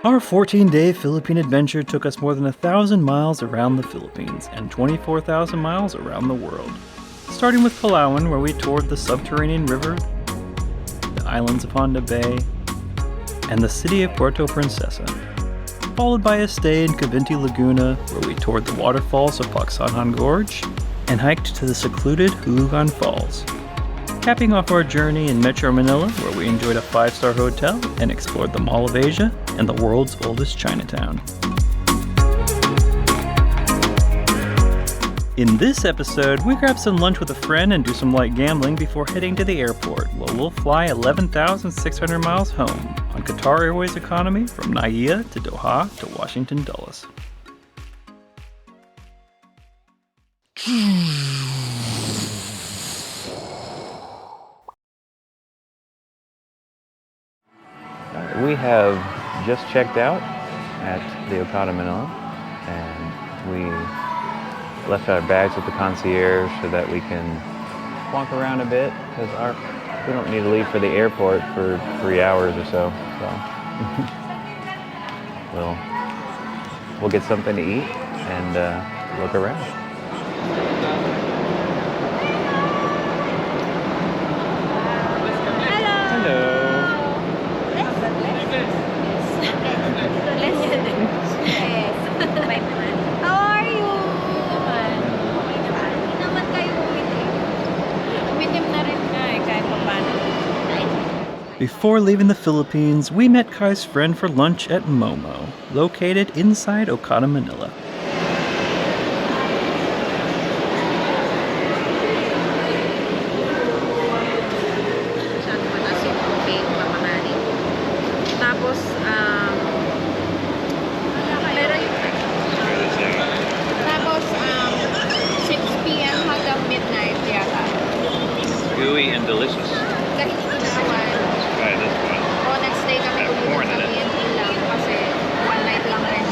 Our 14-day Philippine adventure took us more than 1,000 miles around the Philippines and 24,000 miles around the world. Starting with Palawan, where we toured the subterranean river, the islands of Honda Bay, and the city of Puerto Princesa. Followed by a stay in Cavinti Laguna, where we toured the waterfalls of Pagsanhan Gorge and hiked to the secluded Hulugan Falls. Capping off our journey in Metro Manila, where we enjoyed a 5-star hotel and explored the Mall of Asia and the world's oldest Chinatown. In this episode, we grab some lunch with a friend and do some light gambling before heading to the airport, where we'll fly 11,600 miles home on Qatar Airways Economy from NAIA to Doha to Washington Dulles. We have just checked out at the Okada Manila, and we left our bags with the concierge so that we can walk around a bit, because we don't need to leave for the airport for 3 hours or so. We'll get something to eat and look around. Before leaving the Philippines, we met Kai's friend for lunch at Momo, located inside Okada Manila. Gooey and delicious. Try this one. Nag-stay kami ulit sa PNP lang kasi one night lang rin.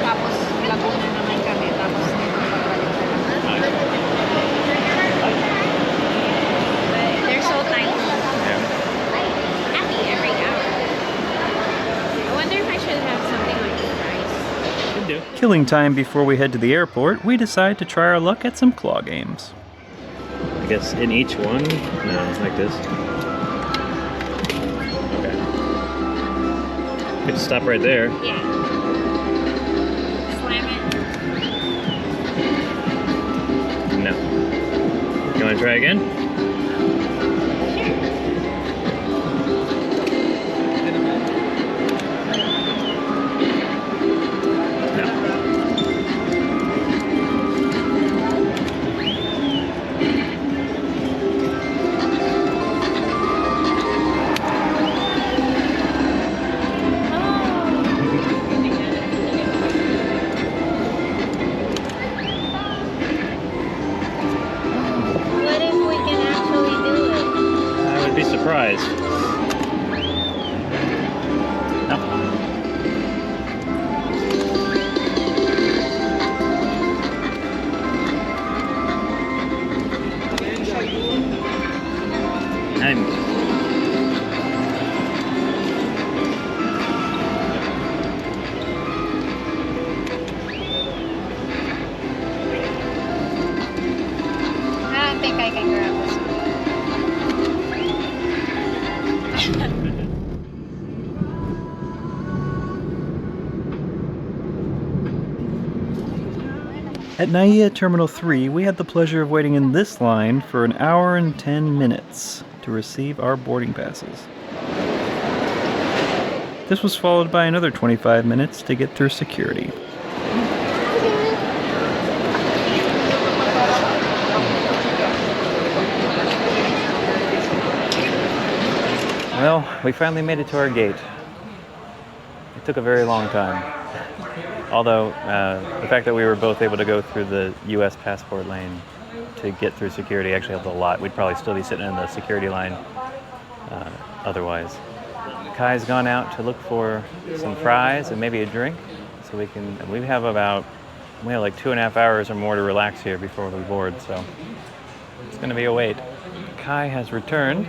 Tapos Laguna naman kami. Tapos dito pagbalik na lang. They're so tiny. Happy every hour. I wonder if I should have something like fries. Should do. Killing time before we head to the airport, we decide to try our luck at some claw games. I guess in each one? No, it's like this. Okay. You can stop right there. Yeah. Slam it. No. You want to try again? Surprised. No. I think I can grab this one. At NAIA Terminal 3, we had the pleasure of waiting in this line for an hour and 10 minutes to receive our boarding passes. This was followed by another 25 minutes to get through security. Well, we finally made it to our gate. It took a very long time. Although, the fact that we were both able to go through the U.S. passport lane to get through security actually helped a lot. We'd probably still be sitting in the security line otherwise. Kai's gone out to look for some fries and maybe a drink, so we have like 2.5 hours or more to relax here before we board, so it's going to be a wait. Kai has returned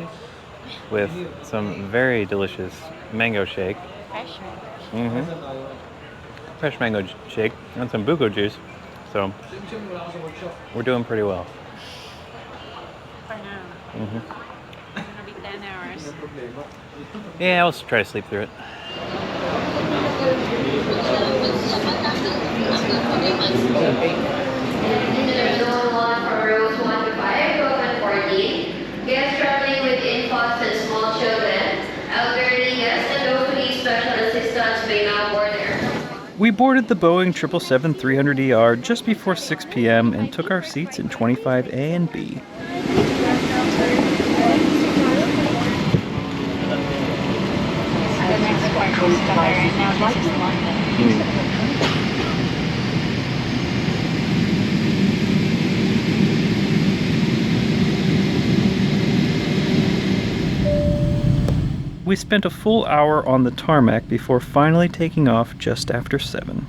with some very delicious mango shake fresh one. Fresh mango shake and some buko juice. So we're doing pretty well. For now. It's gonna be 10 hours. Yeah, I'll try to sleep through it. Terminal 1 from rows 1 to 5, 12 and 14. Guests traveling with infants and small children, elderly guests, and those who need special assistance may now board the aircraft. We boarded the Boeing 777-300ER just before 6 p.m. and took our seats in 25A and B. The next port is Qatar, and now this is London. We spent a full hour on the tarmac before finally taking off just after 7.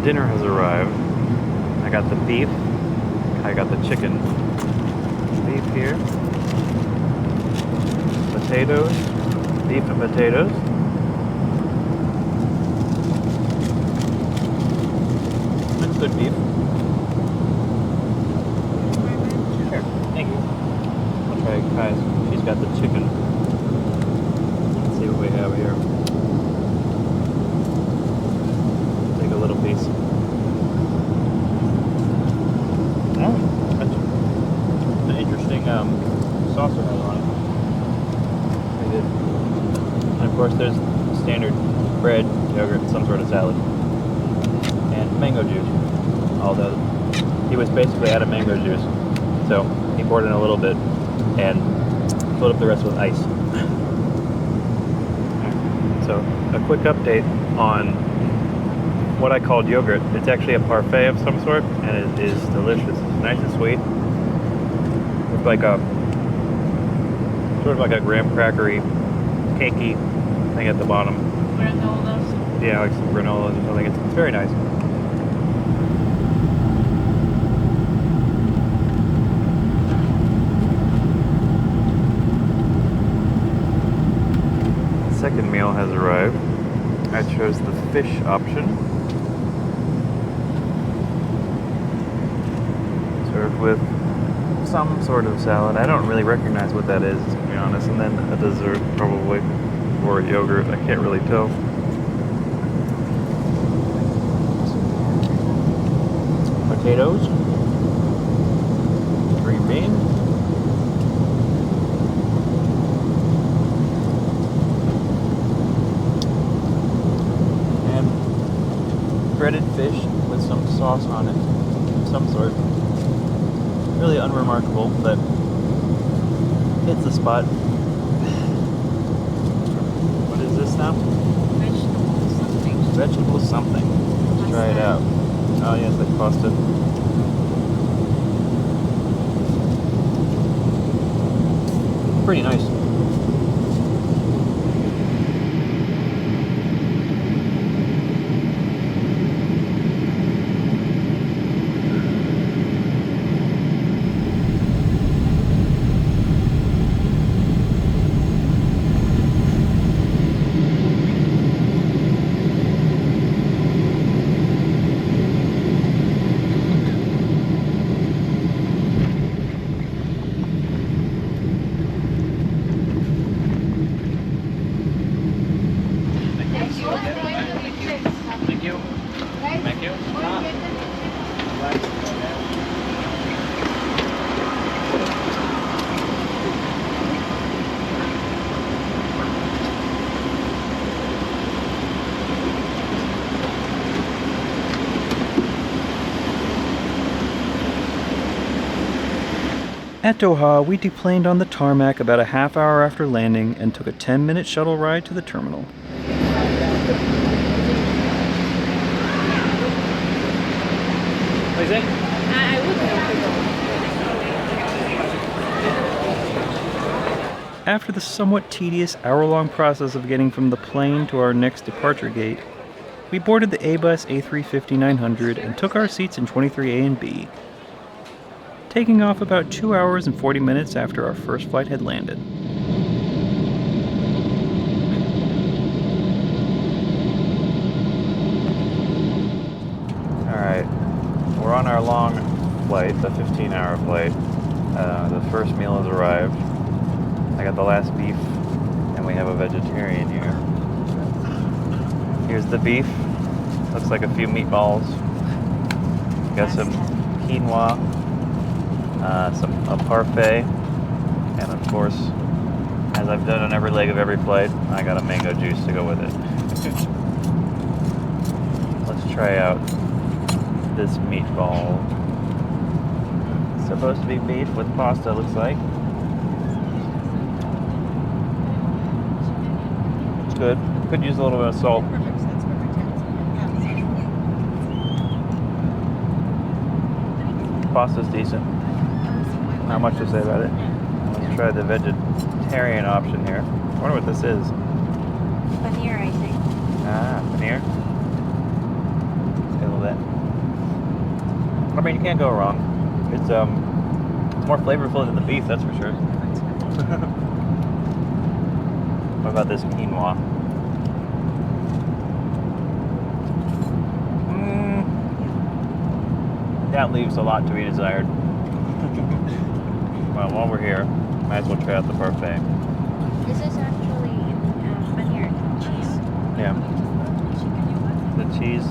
Dinner has arrived. I got the beef. I got the chicken. Beef here. Potatoes. Beef and potatoes. That's good beef. Sure. Thank you. I'll try guys. She's got the chicken. Let's see what we have here. Take a little piece. Oh, that's an interesting sauce it has on it. Pretty good. And of course there's standard bread, yogurt, and some sort of salad. And mango juice. Although he was basically out of mango juice. So he poured in a little bit and filled up the rest with ice. So a quick update on what I called yogurt. It's actually a parfait of some sort, and it is delicious. It's nice and sweet. With like a sort of like a graham crackery, cakey thing at the bottom. Granolas. Yeah, like some granolas or something. It's very nice. Second meal has arrived. I chose the fish option. Served with some sort of salad. I don't really recognize what that is, to be honest. And then a dessert, probably, or yogurt. I can't really tell. Potatoes, green bean, and breaded fish with some sauce on it, of some sort. Really unremarkable, but hits the spot. What is this now? Vegetable something. Vegetable something. Let's try it out. Oh yes, like pasta. Pretty nice. At Doha, we deplaned on the tarmac about a half hour after landing and took a 10-minute shuttle ride to the terminal. What is it? I would know. After the somewhat tedious hour-long process of getting from the plane to our next departure gate, we boarded the Airbus A350-900 and took our seats in 23A and B, taking off about 2 hours and 40 minutes after our first flight had landed. Alright, we're on our long flight, the 15-hour flight. The first meal has arrived. I got the last beef, and we have a vegetarian here. Here's the beef. Looks like a few meatballs. Got some quinoa, a parfait, and of course, as I've done on every leg of every flight, I got a mango juice to go with it. Let's try out this meatball. It's supposed to be beef with pasta, looks like. It's good. Could use a little bit of salt. Pasta's decent. Not much to say about it. Let's try the vegetarian option here. I wonder what this is. Paneer, I think. Ah, paneer. A little bit. I mean, you can't go wrong. It's more flavorful than the beef, that's for sure. What about this quinoa? That leaves a lot to be desired. Well, while we're here, might as well try out the parfait. This is actually paneer cheese. Yeah. The cheese. I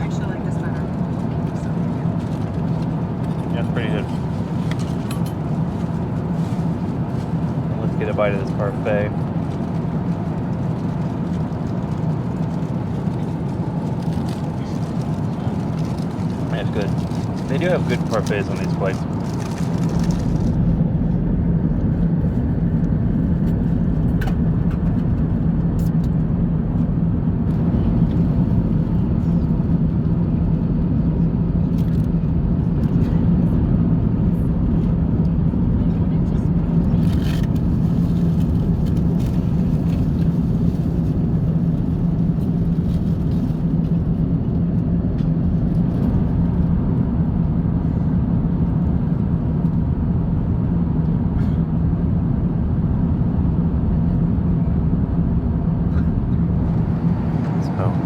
actually like this better. Yeah, it's pretty good. Let's get a bite of this parfait. That's good. They do have good parfaits on these flights.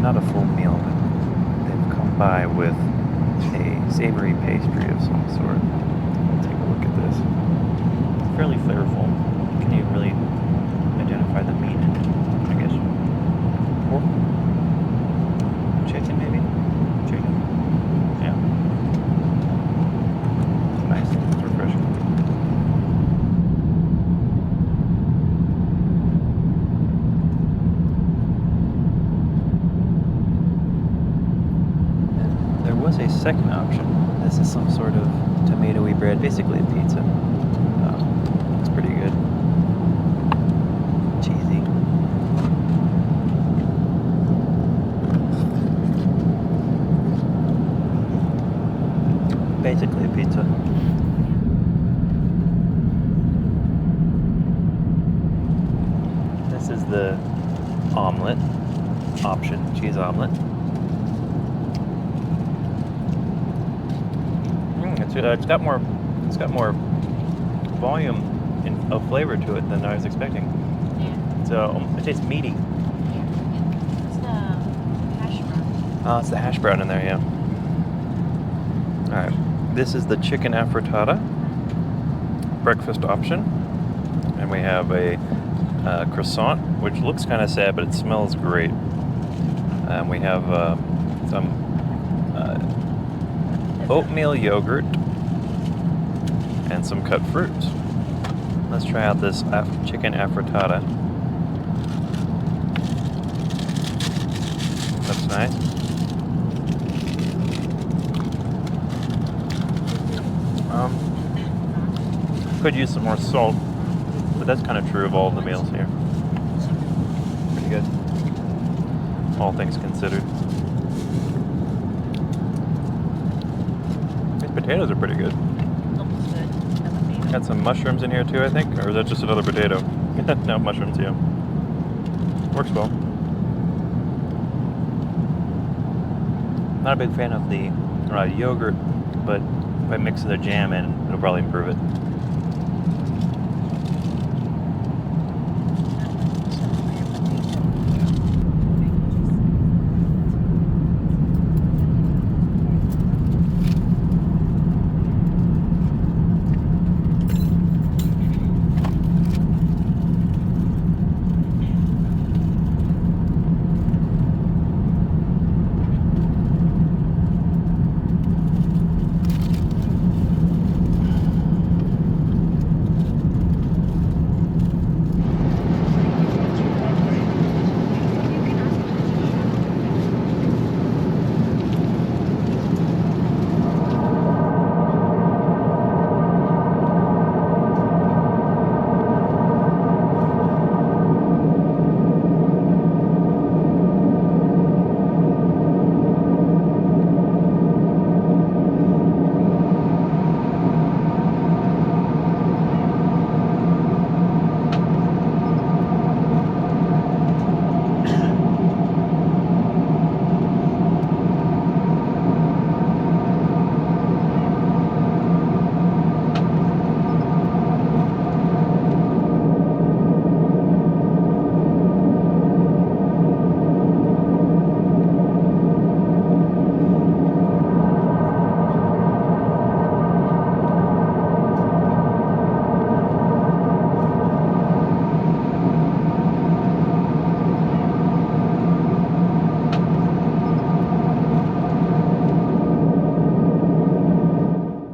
Not a full meal, but they've come by with a savory pastry of some sort. Take a look at this. It's fairly flavorful. Can you really identify the meat? I guess pork? Chicken, maybe? Chicken. Yeah. Nice. It's refreshing. A second option. This is some sort of tomatoey bread, basically a pizza. It's pretty good. Cheesy. Basically a pizza. This is the omelet option, cheese omelet. It's got more volume of flavor to it than I was expecting. Yeah. So it tastes meaty. It's the hash brown. Oh, it's the hash brown in there, yeah. All right, this is the chicken affrittata breakfast option, and we have a croissant, which looks kind of sad, but it smells great. And we have some oatmeal yogurt and some cut fruits. Let's try out this chicken affrittata. Looks nice. Could use some more salt, but that's kind of true of all the meals here. Pretty good, all things considered. These potatoes are pretty good. Got some mushrooms in here too, I think, or is that just another potato? No, mushrooms, yeah. Works well. Not a big fan of the yogurt, but if I mix the jam in, it'll probably improve it.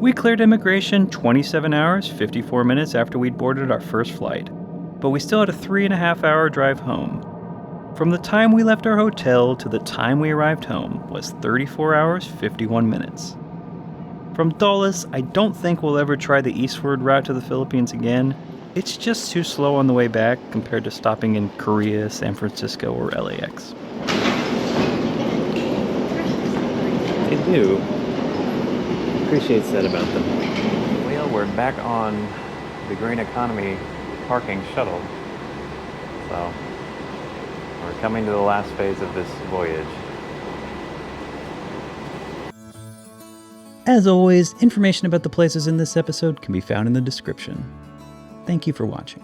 We cleared immigration 27 hours, 54 minutes after we'd boarded our first flight, but we still had a 3.5-hour drive home. From the time we left our hotel to the time we arrived home was 34 hours, 51 minutes. From Dulles, I don't think we'll ever try the eastward route to the Philippines again. It's just too slow on the way back compared to stopping in Korea, San Francisco, or LAX. They do. Appreciates that about them. Well, we're back on the Green Economy parking shuttle. So, we're coming to the last phase of this voyage. As always, information about the places in this episode can be found in the description. Thank you for watching.